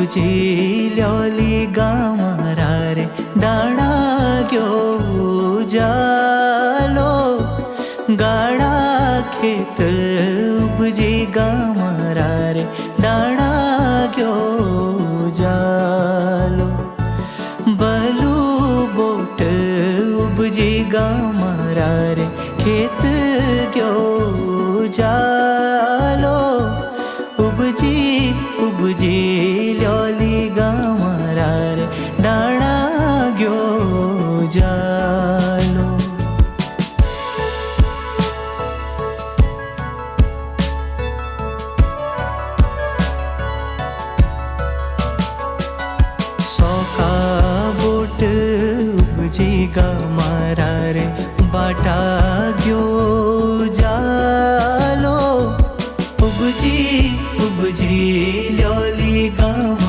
उपजी ल्योली गामारा रे दाणा गयो जालो गाड़ा खेत उपजी गामारा रे दाणा गयो जालो बलू बोट उपजी गामारा रे खेत गयो जालो उपजी उपजी ल्योली गामारा रे दाणा गयो जालो सौखा बोट उपजी गामारा रे बाटा गयो